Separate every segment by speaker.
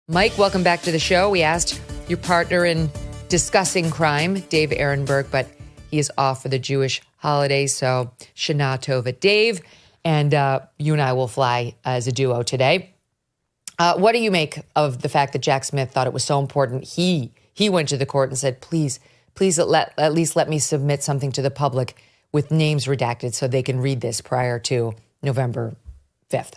Speaker 1: Mike, welcome back to the show. We asked your partner in discussing crime, Dave Ehrenberg, but he is off for the Jewish holiday, so Shana Tova, Dave, and you and I will fly as a duo today. What do you make of the fact that Jack Smith thought it was so important? He went to the court and said, please at least let me submit something to the public with names redacted so they can read this prior to November 5th.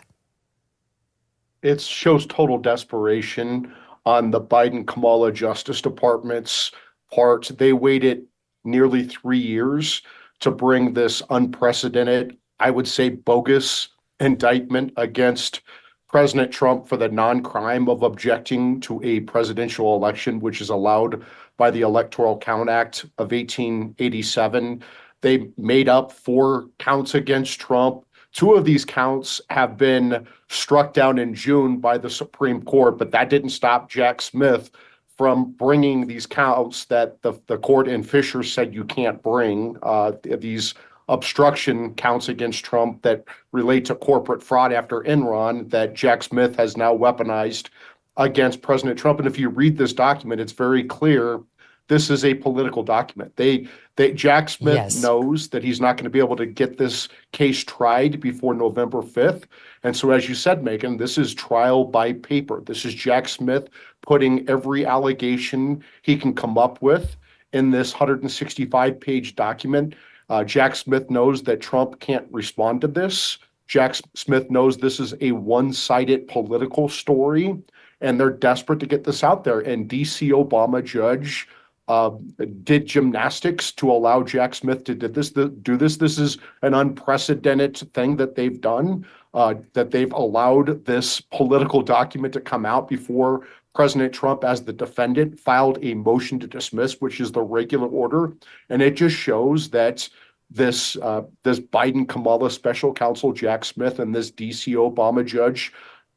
Speaker 2: It shows total desperation on the Biden-Kamala Justice Department's part. They waited nearly 3 years to bring this unprecedented, I would say bogus indictment against President Trump for the non-crime of objecting to a presidential election, which is allowed by the Electoral Count Act of 1887. They made up 4 counts against Trump. 2 of these counts have been struck down in June by the Supreme Court, but that didn't stop Jack Smith from bringing these counts that the court in Fisher said you can't bring, these obstruction counts against Trump that relate to corporate fraud after Enron that Jack Smith has now weaponized against President Trump. And if you read this document, it's very clear this is a political document. Jack Smith knows that he's not going to be able to get this case tried before November 5th. And so, as you said, Megan, this is trial by paper. This is Jack Smith putting every allegation he can come up with in this 165-page document. Jack Smith knows that Trump can't respond to this. Jack Smith knows this is a one-sided political story, and they're desperate to get this out there. And D.C. Obama judge did gymnastics to allow Jack Smith to do this. This is an unprecedented thing that they've done, that they've allowed this political document to come out before President Trump, as the defendant, filed a motion to dismiss, which is the regular order. And it just shows that this Biden-Kamala special counsel, Jack Smith, and this D.C. Obama judge,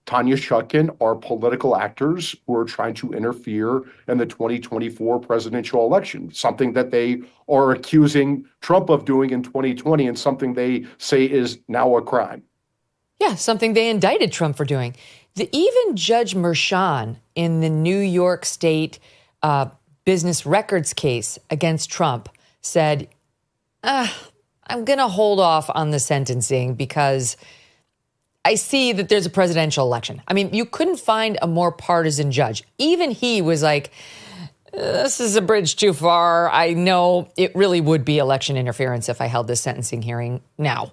Speaker 2: Tanya Chutkan, are political actors who are trying to interfere in the 2024 presidential election, something that they are accusing Trump of doing in 2020 and something they say is now a crime.
Speaker 1: Yeah, something they indicted Trump for doing. Even Judge Merchan in the New York State business records case against Trump said, I'm going to hold off on the sentencing because I see that there's a presidential election. I mean, you couldn't find a more partisan judge. Even he was like, this is a bridge too far. I know it really would be election interference if I held this sentencing hearing now.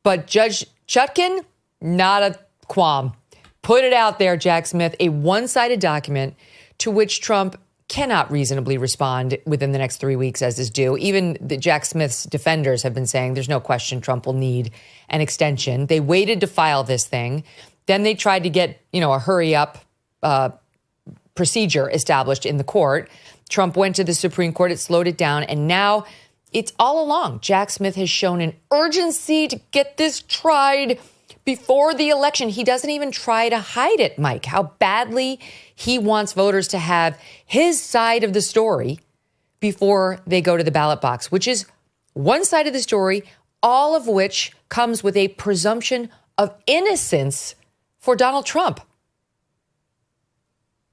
Speaker 1: But Judge Chutkan, not a qualm. Put it out there, Jack Smith, a one-sided document to which Trump cannot reasonably respond within the next 3 weeks as is due. Even the Jack Smith's defenders have been saying there's no question Trump will need an extension. They waited to file this thing. Then they tried to get, a hurry up procedure established in the court. Trump went to the Supreme Court. It slowed it down. And now it's all along. Jack Smith has shown an urgency to get this tried before the election. He doesn't even try to hide it, Mike, how badly he wants voters to have his side of the story before they go to the ballot box, which is one side of the story, all of which comes with a presumption of innocence for Donald Trump.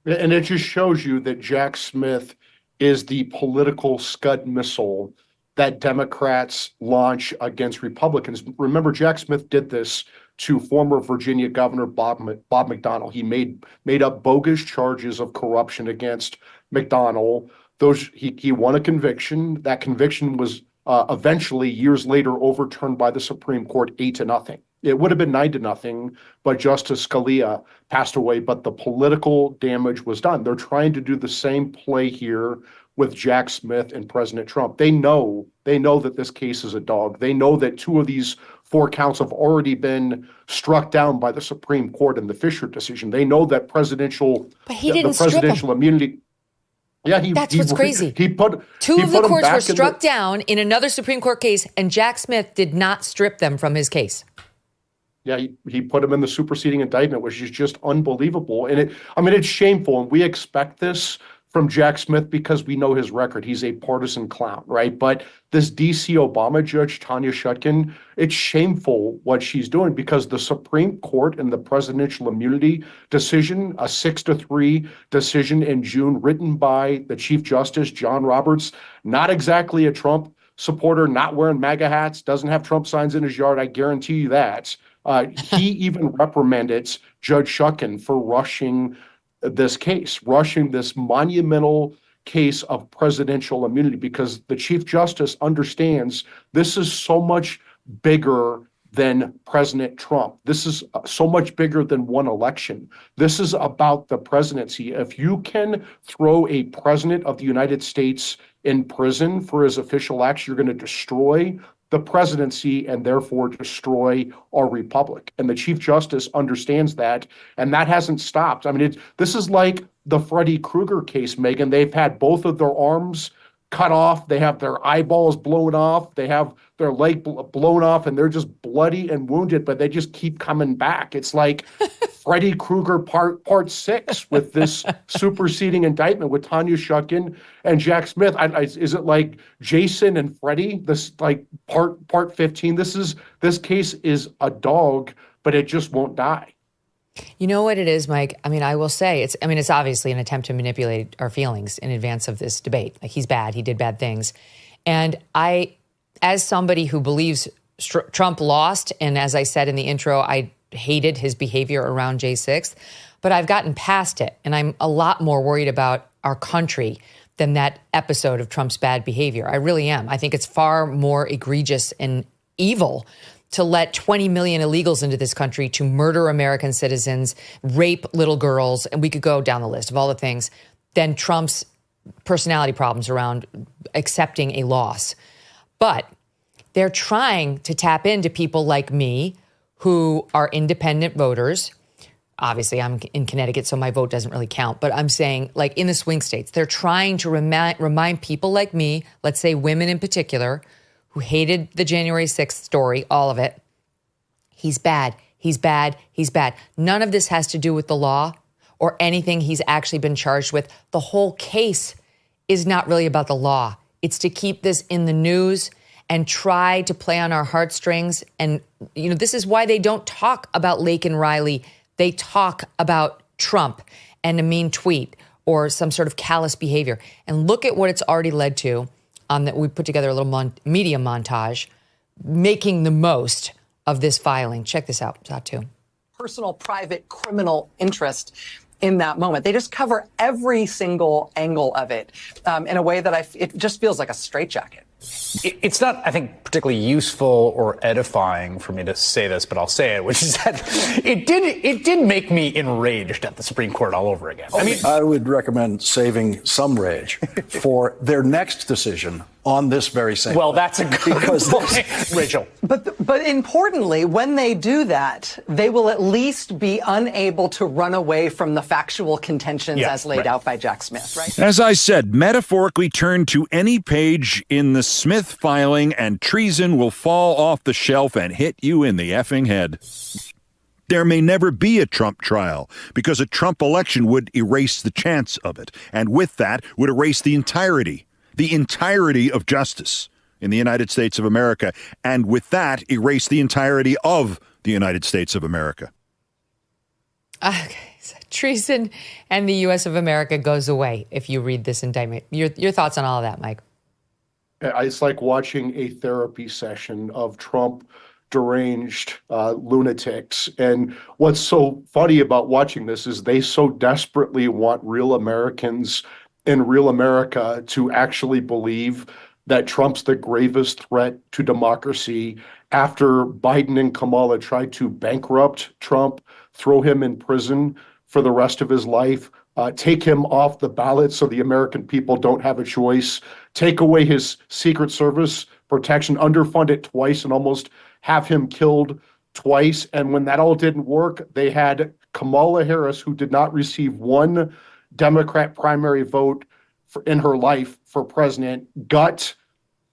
Speaker 2: And it just shows you that Jack Smith is the political Scud missile that Democrats launch against Republicans. Remember, Jack Smith did this to former Virginia Governor Bob McDonnell. He made up bogus charges of corruption against McDonnell. He won a conviction. That conviction was eventually, years later, overturned by the Supreme Court 8-0. It would have been 9-0, but Justice Scalia passed away. But the political damage was done. They're trying to do the same play here with Jack Smith and President Trump. They know that this case is a dog. They know that 2 of these 4 counts have already been struck down by the Supreme Court in the Fisher decision. They know that presidential immunity. Yeah,
Speaker 1: that's what's crazy.
Speaker 2: He put
Speaker 1: 2 of the courts were struck down in another Supreme Court case, and Jack Smith did not strip them from his case.
Speaker 2: Yeah, he put him in the superseding indictment, which is just unbelievable. And it's shameful. And we expect this from Jack Smith because we know his record. He's a partisan clown, right? But this DC Obama judge, Tanya Chutkan, it's shameful what she's doing because the Supreme Court and the presidential immunity decision, a 6-3 decision in June written by the Chief Justice, John Roberts, not exactly a Trump supporter, not wearing MAGA hats, doesn't have Trump signs in his yard. I guarantee you that. He even reprimanded Judge Chutkan for rushing this monumental case of presidential immunity, because the Chief Justice understands this is so much bigger than President Trump. This is so much bigger than one election. This is about the presidency. If you can throw a president of the United States in prison for his official acts, you're going to destroy the presidency and therefore destroy our republic. And the Chief Justice understands that, and that hasn't stopped. I mean, this is like the Freddy Krueger case, Megyn. They've had both of their arms cut off. They have their eyeballs blown off. They have their leg blown off, and they're just bloody and wounded, but they just keep coming back. It's like Freddy Krueger part 6 with this superseding indictment with Tanya Chutkan and Jack Smith. Is it like Jason and Freddy? This like part 15. This case is a dog, but it just won't die.
Speaker 1: You know what it is, Mike? I mean, I will say it's obviously an attempt to manipulate our feelings in advance of this debate. Like, he's bad. He did bad things. And as somebody who believes Trump lost, and as I said in the intro, I hated his behavior around J6, but I've gotten past it. And I'm a lot more worried about our country than that episode of Trump's bad behavior. I really am. I think it's far more egregious and evil to let 20 million illegals into this country to murder American citizens, rape little girls, and we could go down the list of all the things, than Trump's personality problems around accepting a loss. But they're trying to tap into people like me who are independent voters. Obviously, I'm in Connecticut, so my vote doesn't really count. But I'm saying, like, in the swing states, they're trying to remind people like me, let's say women in particular, who hated the January 6th story, all of it. He's bad. He's bad. He's bad. None of this has to do with the law or anything he's actually been charged with. The whole case is not really about the law. It's to keep this in the news and try to play on our heartstrings. And, you know, this is why they don't talk about Lake and Riley. They talk about Trump and a mean tweet or some sort of callous behavior. And look at what it's already led to. That we put together a little media montage, making the most of this filing. Check this out, Zatu.
Speaker 3: Personal, private, criminal interest in that moment. They just cover every single angle of it in a way that it just feels like a straitjacket.
Speaker 4: It's not, I think, particularly useful or edifying for me to say this, but I'll say it, which is that it did make me enraged at the Supreme Court all over again. I mean,
Speaker 5: I would recommend saving some rage for their next decision on this very same.
Speaker 4: Well, that's a good point, Rachel.
Speaker 3: But importantly, when they do that, they will at least be unable to run away from the factual contentions as laid out by Jack Smith, right?
Speaker 6: As I said, metaphorically turn to any page in the Smith filing and treason will fall off the shelf and hit you in the effing head. There may never be a Trump trial because a Trump election would erase the chance of it, and with that would erase the entirety of justice in the United States of America, and with that erase the entirety of the United States of America.
Speaker 1: Okay, so treason and the U.S. of America goes away if you read this indictment. Your thoughts on all of that, Mike?
Speaker 2: It's like watching a therapy session of Trump deranged lunatics. And what's so funny about watching this is they so desperately want real Americans in real America to actually believe that Trump's the gravest threat to democracy after Biden and Kamala tried to bankrupt Trump, throw him in prison for the rest of his life, take him off the ballot so the American people don't have a choice, take away his Secret Service protection, underfund it twice, and almost have him killed twice. And when that all didn't work, they had Kamala Harris, who did not receive one Democrat primary vote in her life for president, gut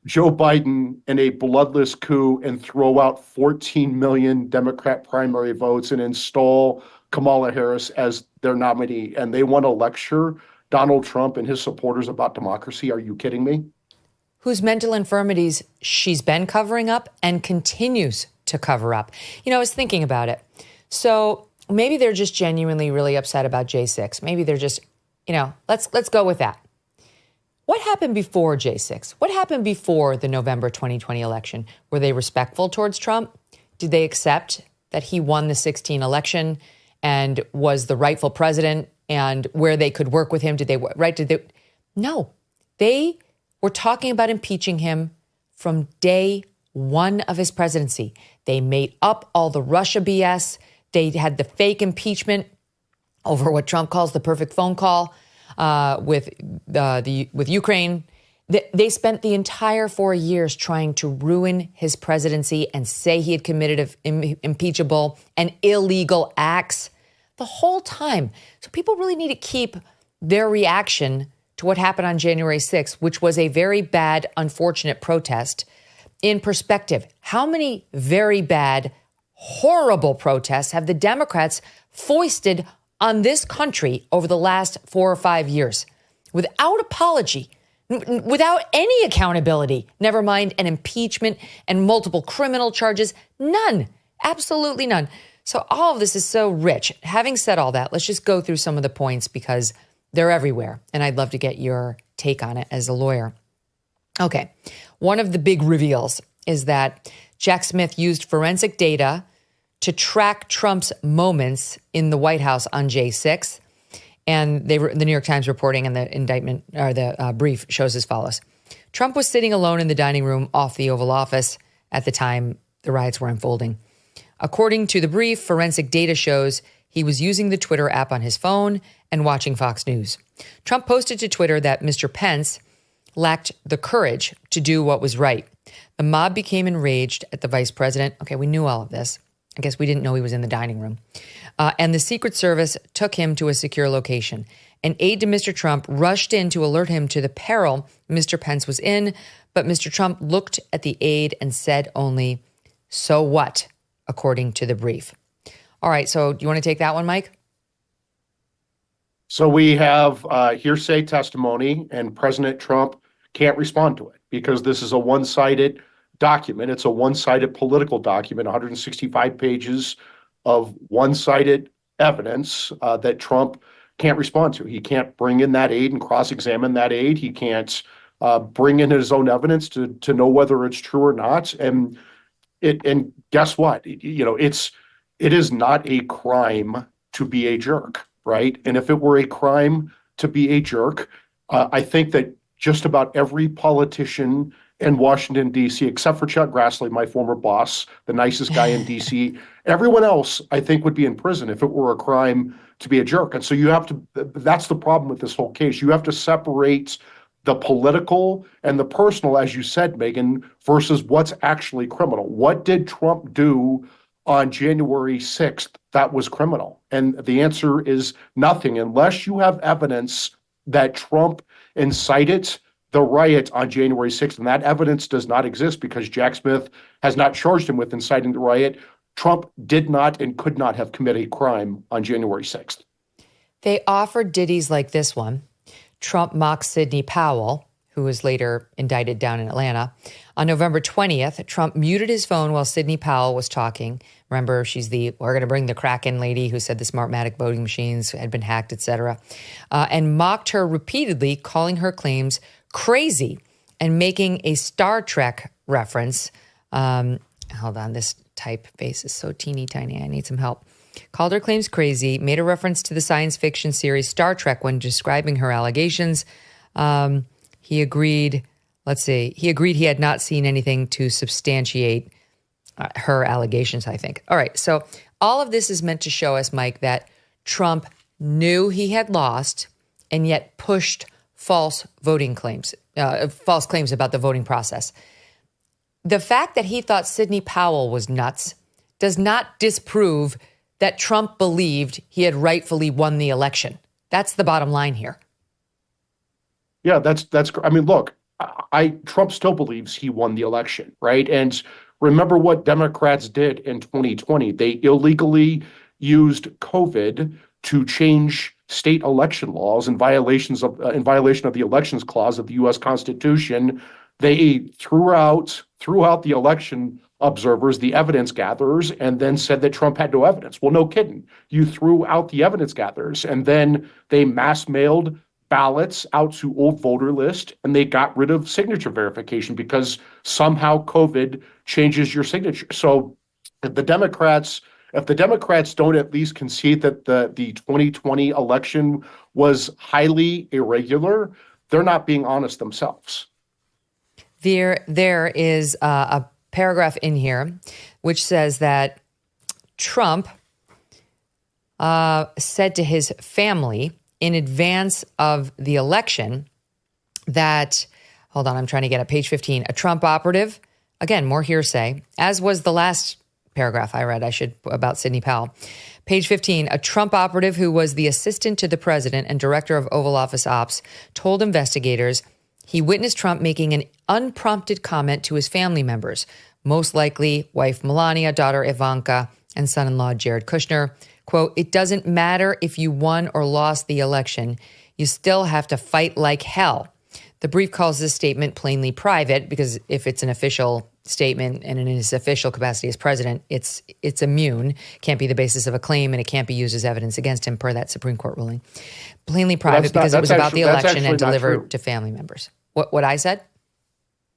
Speaker 2: Joe Biden in a bloodless coup and throw out 14 million Democrat primary votes and install Kamala Harris as their nominee. And they want to lecture Donald Trump and his supporters about democracy? Are you kidding me?
Speaker 1: Whose mental infirmities she's been covering up and continues to cover up. You know, I was thinking about it. So maybe they're just genuinely really upset about J6. Maybe they're just, let's go with that. What happened before J6? What happened before the November 2020 election? Were they respectful towards Trump? Did they accept that he won the 2016 election and was the rightful president and where they could work with him? No, they were talking about impeaching him from day one of his presidency. They made up all the Russia BS. They had the fake impeachment over what Trump calls the perfect phone call with Ukraine. They spent the entire 4 years trying to ruin his presidency and say he had committed impeachable and illegal acts the whole time. So people really need to keep their reaction to what happened on January 6th, which was a very bad, unfortunate protest, in perspective. How many very bad, horrible protests have the Democrats foisted on this country over the last 4 or 5 years without apology, without any accountability, never mind an impeachment and multiple criminal charges? None, absolutely none. So all of this is so rich. Having said all that, let's just go through some of the points because they're everywhere, and I'd love to get your take on it as a lawyer. Okay, one of the big reveals is that Jack Smith used forensic data to track Trump's moments in the White House on J6. And the New York Times reporting and the indictment or the brief shows as follows. Trump was sitting alone in the dining room off the Oval Office at the time the riots were unfolding. According to the brief, forensic data shows he was using the Twitter app on his phone and watching Fox News. Trump posted to Twitter that Mr. Pence lacked the courage to do what was right. The mob became enraged at the vice president. Okay, we knew all of this. I guess we didn't know he was in the dining room. And the Secret Service took him to a secure location. An aide to Mr. Trump rushed in to alert him to the peril Mr. Pence was in, but Mr. Trump looked at the aide and said only, "So what?" according to the brief. All right, so do you want to take that one, Mike?
Speaker 2: So we have hearsay testimony, and President Trump can't respond to it because this is a one-sided document. It's a one-sided political document, 165 pages of one-sided evidence that Trump can't respond to. He can't bring in that aide and cross-examine that aide. He can't bring in his own evidence to know whether it's true or not. And guess what? It is not a crime to be a jerk, right? And if it were a crime to be a jerk, I think that just about every politician in Washington, D.C., except for Chuck Grassley, my former boss, the nicest guy in D.C., everyone else, I think, would be in prison if it were a crime to be a jerk. And so that's the problem with this whole case. You have to separate the political and the personal, as you said, Megan, versus what's actually criminal. What did Trump do on January 6th that was criminal? And the answer is nothing, unless you have evidence that Trump incited the riot on January 6th. And that evidence does not exist because Jack Smith has not charged him with inciting the riot. Trump did not and could not have committed a crime on January 6th.
Speaker 1: They offered ditties like this one. Trump mocked Sidney Powell, who was later indicted down in Atlanta. On November 20th, Trump muted his phone while Sidney Powell was talking. Remember, she's we're going to bring the Kraken lady who said the Smartmatic voting machines had been hacked, et cetera, and mocked her repeatedly, calling her claims crazy and making a Star Trek reference. Hold on, this typeface is so teeny tiny. I need some help. Called her claims crazy, made a reference to the science fiction series Star Trek when describing her allegations. He agreed he had not seen anything to substantiate her allegations, I think. All right, so all of this is meant to show us, Mike, that Trump knew he had lost and yet pushed false claims about the voting process. The fact that he thought Sidney Powell was nuts does not disprove that Trump believed he had rightfully won the election. That's the bottom line here.
Speaker 2: Yeah, that's. I mean, look, Trump still believes he won the election, right? And remember what Democrats did in 2020. They illegally used COVID to change state election laws in violation of the elections clause of the U.S. Constitution. They threw out the election observers, the evidence gatherers, and then said that Trump had no evidence. Well, no kidding. You threw out the evidence gatherers, and then they mass mailed ballots out to old voter list, and they got rid of signature verification because somehow COVID changes your signature. So if the Democrats don't at least concede that the 2020 election was highly irregular, they're not being honest themselves.
Speaker 1: There is a paragraph in here which says that Trump said to his family in advance of the election that, hold on, I'm trying to get at page 15, a Trump operative, again, more hearsay, as was the last paragraph I read, about Sidney Powell. Page 15, a Trump operative who was the assistant to the president and director of Oval Office Ops told investigators he witnessed Trump making an unprompted comment to his family members, most likely wife Melania, daughter Ivanka, and son-in-law Jared Kushner. Quote, "It doesn't matter if you won or lost the election. You still have to fight like hell." The brief calls this statement plainly private because if it's an official statement and in his official capacity as president, it's immune, can't be the basis of a claim, and it can't be used as evidence against him per that Supreme Court ruling. Plainly private because it was about the election and delivered to family members. What I said?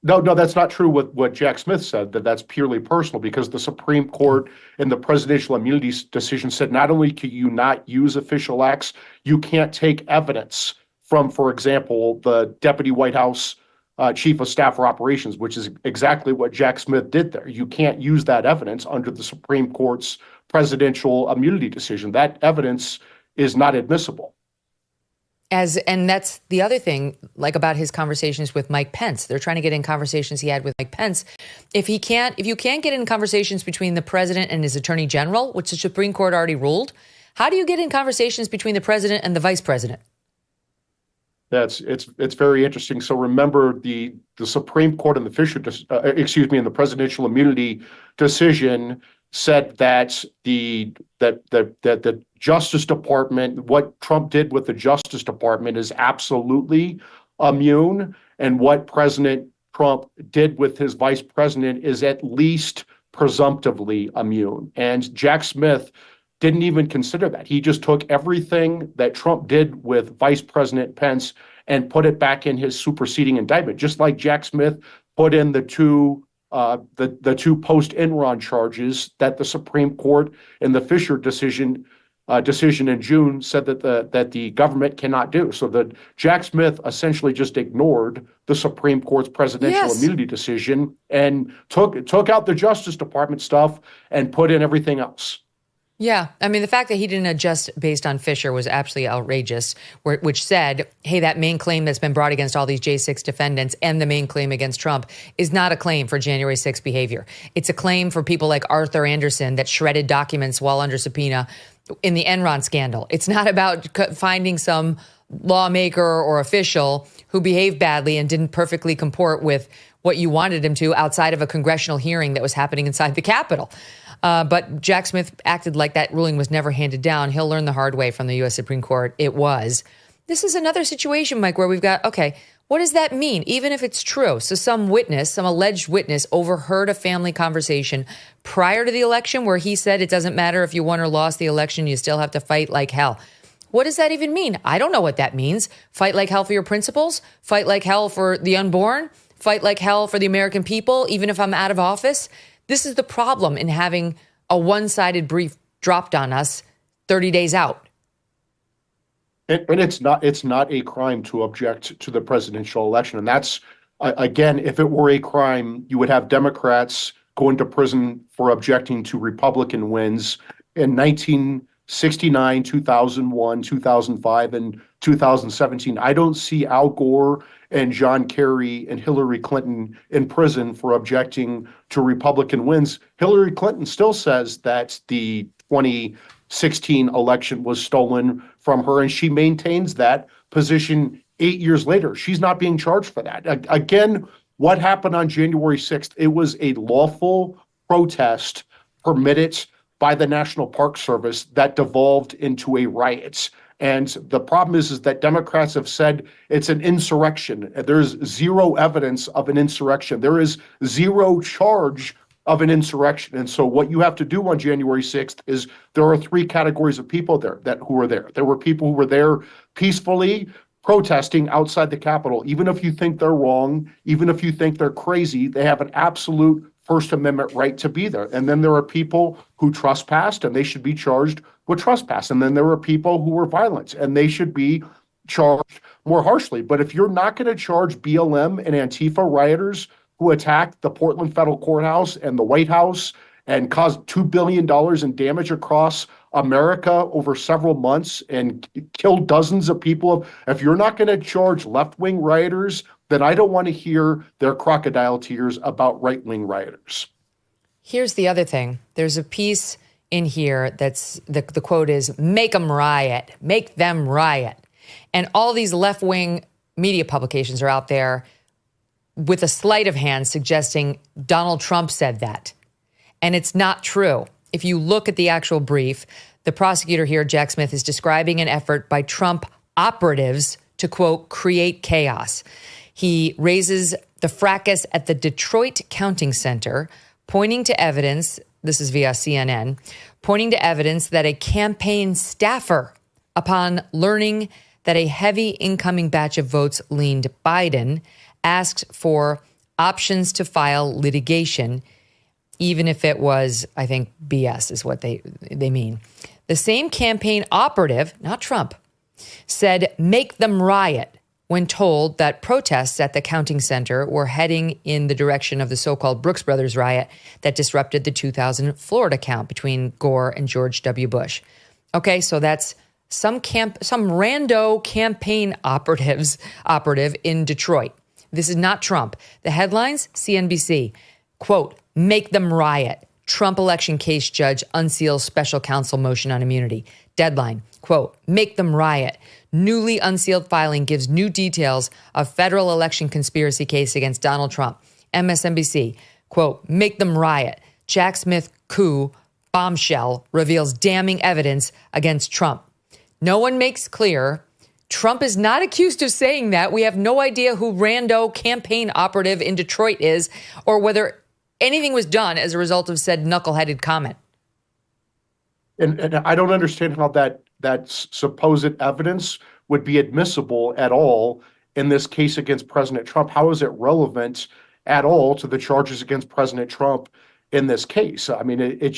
Speaker 2: No, that's not true what Jack Smith said, that's purely personal, because the Supreme Court in the presidential immunity decision said not only can you not use official acts, you can't take evidence from, for example, the Deputy White House Chief of Staff for Operations, which is exactly what Jack Smith did there. You can't use that evidence under the Supreme Court's presidential immunity decision. That evidence is not admissible.
Speaker 1: And that's the other thing, like about his conversations with Mike Pence. They're trying to get in conversations he had with Mike Pence. If you can't get in conversations between the president and his attorney general, which the Supreme Court already ruled, how do you get in conversations between the president and the vice president?
Speaker 2: It's very interesting. So remember, the Supreme Court in the presidential immunity decision said that the Justice Department, what Trump did with the Justice Department is absolutely immune, and what President Trump did with his vice president is at least presumptively immune. And Jack Smith didn't even consider that. He just took everything that Trump did with Vice President Pence and put it back in his superseding indictment, just like Jack Smith put in the two post-Enron charges that the Supreme Court in the Fisher decision in June said that the government cannot do. So that Jack Smith essentially just ignored the Supreme Court's presidential immunity decision and took out the Justice Department stuff and put in everything else.
Speaker 1: Yeah. I mean, the fact that he didn't adjust based on Fisher was absolutely outrageous, which said, hey, that main claim that's been brought against all these J6 defendants and the main claim against Trump is not a claim for January 6th behavior. It's a claim for people like Arthur Anderson that shredded documents while under subpoena in the Enron scandal. It's not about finding some lawmaker or official who behaved badly and didn't perfectly comport with what you wanted him to outside of a congressional hearing that was happening inside the Capitol. But Jack Smith acted like that ruling was never handed down. He'll learn the hard way from the U.S. Supreme Court. It was. This is another situation, Mike, where we've got, okay, what does that mean? Even if it's true. So some alleged witness overheard a family conversation prior to the election where he said it doesn't matter if you won or lost the election, you still have to fight like hell. What does that even mean? I don't know what that means. Fight like hell for your principles? Fight like hell for the unborn? Fight like hell for the American people, even if I'm out of office? This is the problem in having a one-sided brief dropped on us 30 days out.
Speaker 2: And it's not a crime to object to the presidential election. And that's, again, if it were a crime, you would have Democrats go into prison for objecting to Republican wins in 1969, 2001, 2005, and 2017. I don't see Al Gore and John Kerry and Hillary Clinton in prison for objecting to Republican wins. Hillary Clinton still says that the 2016 election was stolen from her, and she maintains that position 8 years later. She's not being charged for that. Again, what happened on January 6th? It was a lawful protest permitted by the National Park Service that devolved into a riot. And the problem is that Democrats have said it's an insurrection. There's zero evidence of an insurrection. There is zero charge of an insurrection. And so what you have to do on January 6th is there are three categories of people there who were there. There were people who were there peacefully protesting outside the Capitol. Even if you think they're wrong, even if you think they're crazy, they have an absolute First Amendment right to be there. And then there are people who trespassed, and they should be charged with trespass. And then there are people who were violent, and they should be charged more harshly. But if you're not going to charge BLM and Antifa rioters who attacked the Portland Federal Courthouse and the White House and caused $2 billion in damage across America over several months and killed dozens of people, if you're not going to charge left-wing rioters, then I don't want to hear their crocodile tears about right-wing rioters.
Speaker 1: Here's the other thing. There's a piece in here that's the quote is, make them riot, make them riot. And all these left-wing media publications are out there with a sleight of hand suggesting Donald Trump said that. And it's not true. If you look at the actual brief, the prosecutor here, Jack Smith, is describing an effort by Trump operatives to, quote, create chaos. He raises the fracas at the Detroit Counting Center, pointing to evidence, this is via CNN, pointing to evidence that a campaign staffer, upon learning that a heavy incoming batch of votes leaned Biden, asked for options to file litigation, even if it was, I think, BS is what they mean. The same campaign operative, not Trump, said, make them riot, when told that protests at the counting center were heading in the direction of the so-called Brooks Brothers riot that disrupted the 2000 Florida count between Gore and George W. Bush. Okay, so that's some rando campaign operative in Detroit. This is not Trump. The headlines, CNBC, quote, make them riot. Trump election case judge unseals special counsel motion on immunity. Deadline, quote, make them riot. Newly unsealed filing gives new details of federal election conspiracy case against Donald Trump. MSNBC, quote, make them riot. Jack Smith coup bombshell reveals damning evidence against Trump. No one makes clear Trump is not accused of saying that. We have no idea who rando campaign operative in Detroit is or whether anything was done as a result of said knuckleheaded comment.
Speaker 2: And I don't understand how that supposed evidence would be admissible at all in this case against President Trump. How is it relevant at all to the charges against President Trump in this case? I mean, it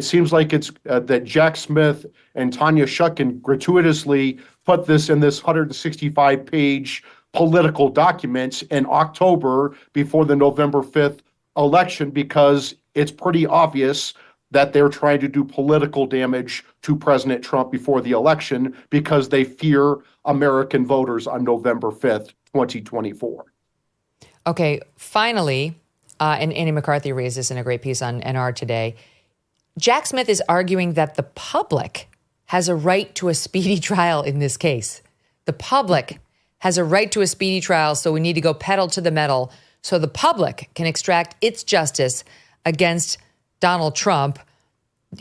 Speaker 2: seems like it's that Jack Smith and Tanya Shukin gratuitously put this in this 165-page political document in October before the November 5th election because it's pretty obvious that they're trying to do political damage to President Trump before the election because they fear American voters on November 5th, 2024.
Speaker 1: Okay, finally, and Annie McCarthy raised this in a great piece on NR today, Jack Smith is arguing that the public has a right to a speedy trial in this case. The public has a right to a speedy trial, so we need to go pedal to the metal so the public can extract its justice against Donald Trump.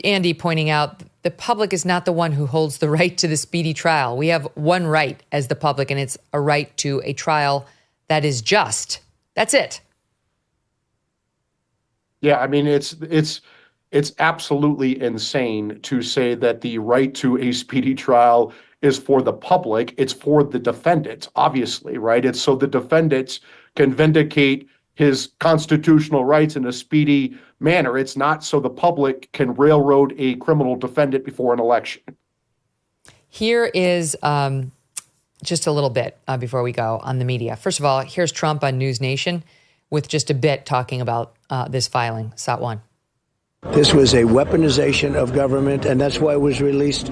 Speaker 1: Andy pointing out the public is not the one who holds the right to the speedy trial. We have one right as the public, and it's a right to a trial that is just. That's it.
Speaker 2: Yeah, I mean, it's absolutely insane to say that the right to a speedy trial is for the public. It's for the defendant, obviously, right? It's so the defendant can vindicate his constitutional rights in a speedy manner. It's not so the public can railroad a criminal defendant before an election. Here is just a little bit before we go on the media. First of all, here's Trump on News Nation with just a bit talking about this filing. Sat one.
Speaker 7: This was a weaponization of government, and that's why it was released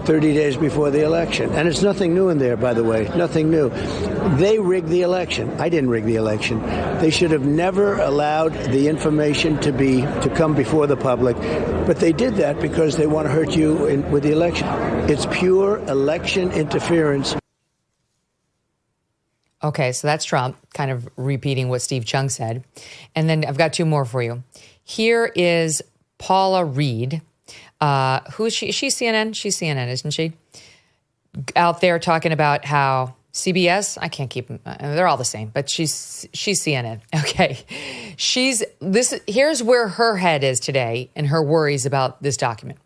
Speaker 7: 30 days before the election. And it's nothing new in there, by the way, nothing new. They rigged the election. I didn't rig the election. They should have never allowed the information to come before the public. But they did that because they want to hurt you with the election. It's pure election interference.
Speaker 1: Okay, so that's Trump kind of repeating what Steve Chung said. And then I've got two more for you. Here is Paula Reed. Who is she? She's CNN. She's CNN, isn't she? out there talking about how CBS, I can't keep them, they're all the same, but she's CNN. Okay. Here's where her head is today and her worries about this document.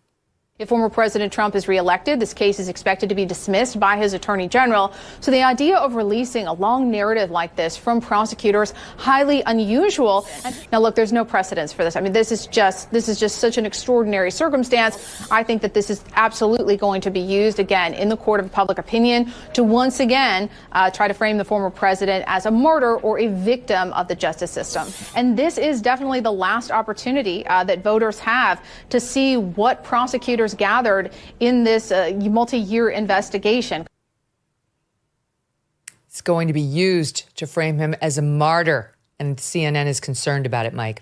Speaker 8: If former President Trump is reelected, this case is expected to be dismissed by his attorney general. So the idea of releasing a long narrative like this from prosecutors, highly unusual. And now, look, there's no precedence for this. I mean, this is just such an extraordinary circumstance. I think that this is absolutely going to be used again in the court of public opinion to once again try to frame the former president as a martyr or a victim of the justice system. And this is definitely the last opportunity that voters have to see what prosecutors gathered in this multi-year investigation.
Speaker 1: It's going to be used to frame him as a martyr, and CNN is concerned about it, Mike.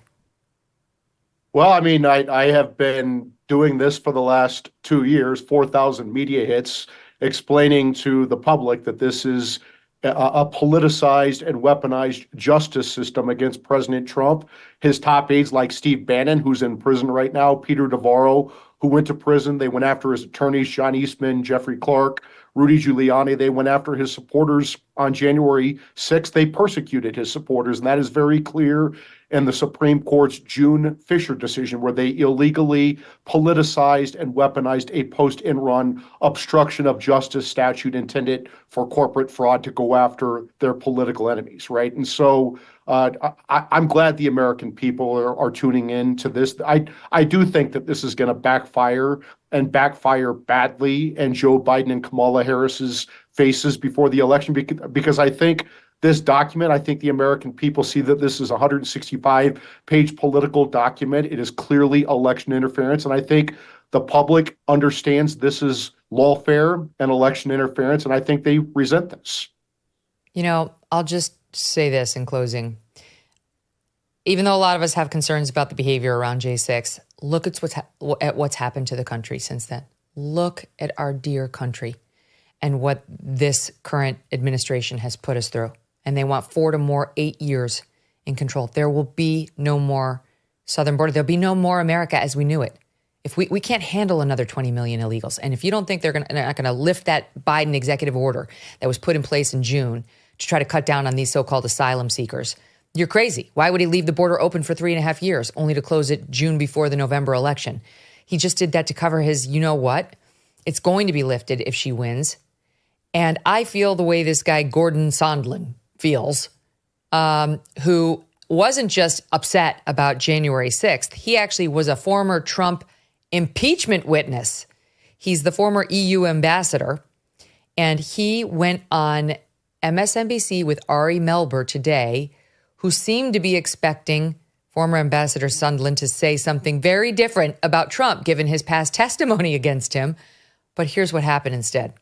Speaker 2: Well, I mean, I have been doing this for the last 2 years, 4,000 media hits, explaining to the public that this is a politicized and weaponized justice system against President Trump. His top aides like Steve Bannon, who's in prison right now, Peter Navarro, who went to prison. They went after his attorneys, John Eastman, Jeffrey Clark, Rudy Giuliani. They went after his supporters on January 6th. They persecuted his supporters, and that is very clear in the Supreme Court's June Fisher decision, where they illegally politicized and weaponized a post-Enron obstruction of justice statute intended for corporate fraud to go after their political enemies, right? And so I'm glad the American people are tuning in to this. I do think that this is going to backfire and backfire badly in Joe Biden and Kamala Harris's faces before the election, because I think this document, I think the American people see that this is a 165-page political document. It is clearly election interference. And I think the public understands this is lawfare and election interference. And I think they resent this.
Speaker 1: You know, I'll just say this in closing. Even though a lot of us have concerns about the behavior around J6, look at what's happened to the country since then. Look at our dear country and what this current administration has put us through. And they want 4 to more 8 years in control. There will be no more southern border. There'll be no more America as we knew it. If we can't handle another 20 million illegals. And if you don't think they're not going to lift that Biden executive order that was put in place in June to try to cut down on these so-called asylum seekers, you're crazy. Why would he leave the border open for 3.5 years, only to close it June before the November election? He just did that to cover his, you know what? It's going to be lifted if she wins. And I feel the way this guy, Gordon Sondland, feels, who wasn't just upset about January 6th. He actually was a former Trump impeachment witness. He's the former EU ambassador. And he went on MSNBC with Ari Melber today, who seemed to be expecting former Ambassador Sondland to say something very different about Trump, given his past testimony against him. But here's what happened instead.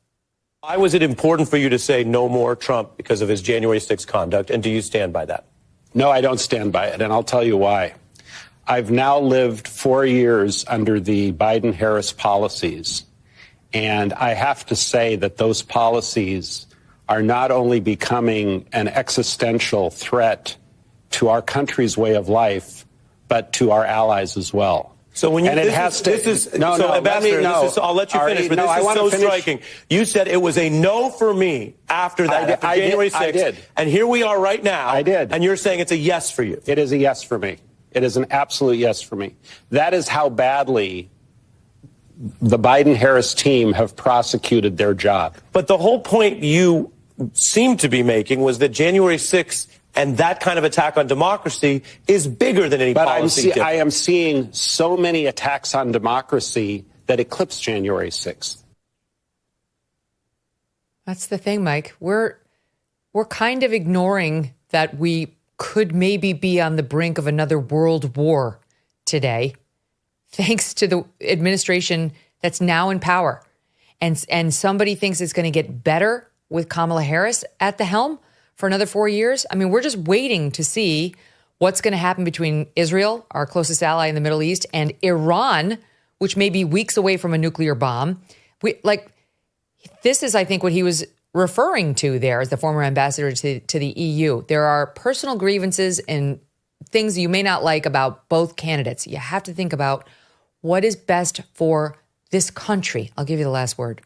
Speaker 9: Why was it important for you to say no more Trump because of his January 6th conduct? And do you stand by that?
Speaker 10: No, I don't stand by it. And I'll tell you why. I've now lived 4 years under the Biden-Harris policies. And I have to say that those policies are not only becoming an existential threat to our country's way of life, but to our allies as well.
Speaker 9: So when you,
Speaker 10: and
Speaker 9: Ambassador, I'll let you finish, but this is so striking. You said it was a no for me after that, after January 6th.
Speaker 10: I did.
Speaker 9: And here we are right now.
Speaker 10: I did.
Speaker 9: And you're saying it's a yes for you.
Speaker 10: It is a yes for me. It is an absolute yes for me. That is how badly the Biden-Harris team have prosecuted their job.
Speaker 9: But the whole point you seem to be making was that January 6th and that kind of attack on democracy is bigger than any policy.
Speaker 10: But I am seeing so many attacks on democracy that eclipse January 6th.
Speaker 1: That's the thing, Mike. We're kind of ignoring that we could maybe be on the brink of another world war today, thanks to the administration that's now in power. And somebody thinks it's going to get better with Kamala Harris at the helm for another 4 years. I mean, we're just waiting to see what's going to happen between Israel, our closest ally in the Middle East, and Iran, which may be weeks away from a nuclear bomb. This is, I think, what he was referring to there as the former ambassador to the EU. There are personal grievances and things you may not like about both candidates. You have to think about what is best for this country. I'll give you the last word.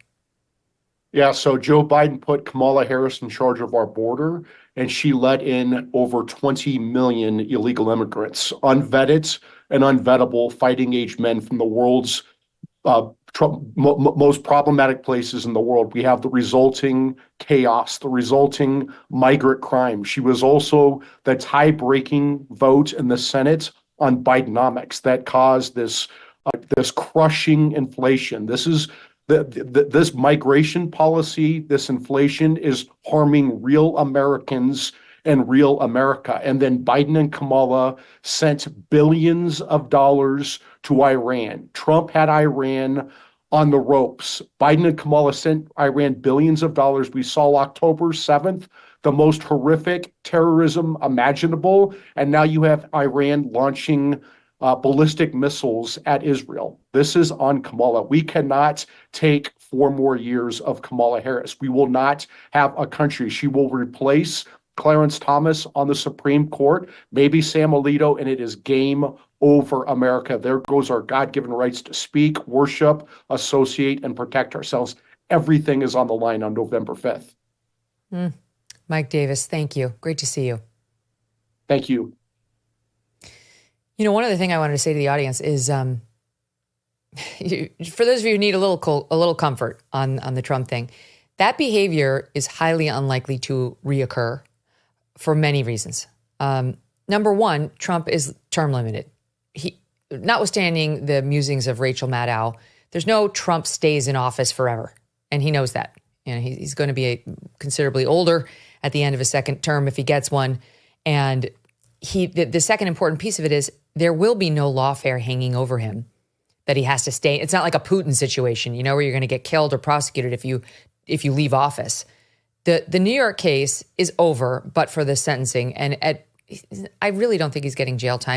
Speaker 2: Yeah, so Joe Biden put Kamala Harris in charge of our border, and she let in over 20 million illegal immigrants, unvetted and unvettable fighting age men from the world's most problematic places in the world. We have the resulting chaos, the resulting migrant crime. She was also the tie-breaking vote in the Senate on Bidenomics that caused this crushing inflation. This migration policy, this inflation is harming real Americans and real America. And then Biden and Kamala sent billions of dollars to Iran. Trump had Iran on the ropes. Biden and Kamala sent Iran billions of dollars. We saw October 7th, the most horrific terrorism imaginable. And now you have Iran launching ballistic missiles at Israel. This is on Kamala. We cannot take 4 more years of Kamala Harris. We will not have a country. She will replace Clarence Thomas on the Supreme Court, maybe Sam Alito, and it is game over, America. There goes our God-given rights to speak, worship, associate, and protect ourselves. Everything is on the line on November 5th.
Speaker 1: Mike Davis, thank you. Great to see you.
Speaker 2: Thank you.
Speaker 1: You know, one other thing I wanted to say to the audience is, for those of you who need a little comfort on the Trump thing, that behavior is highly unlikely to reoccur for many reasons. Number one, Trump is term limited. Notwithstanding the musings of Rachel Maddow, there's no Trump stays in office forever, and he knows that. You know, he's going to be considerably older at the end of his second term if he gets one, and the second important piece of it is there will be no lawfare hanging over him that he has to stay. It's not like a Putin situation, you know, where you're going to get killed or prosecuted if you leave office. The New York case is over, but for the sentencing, and I really don't think he's getting jail time.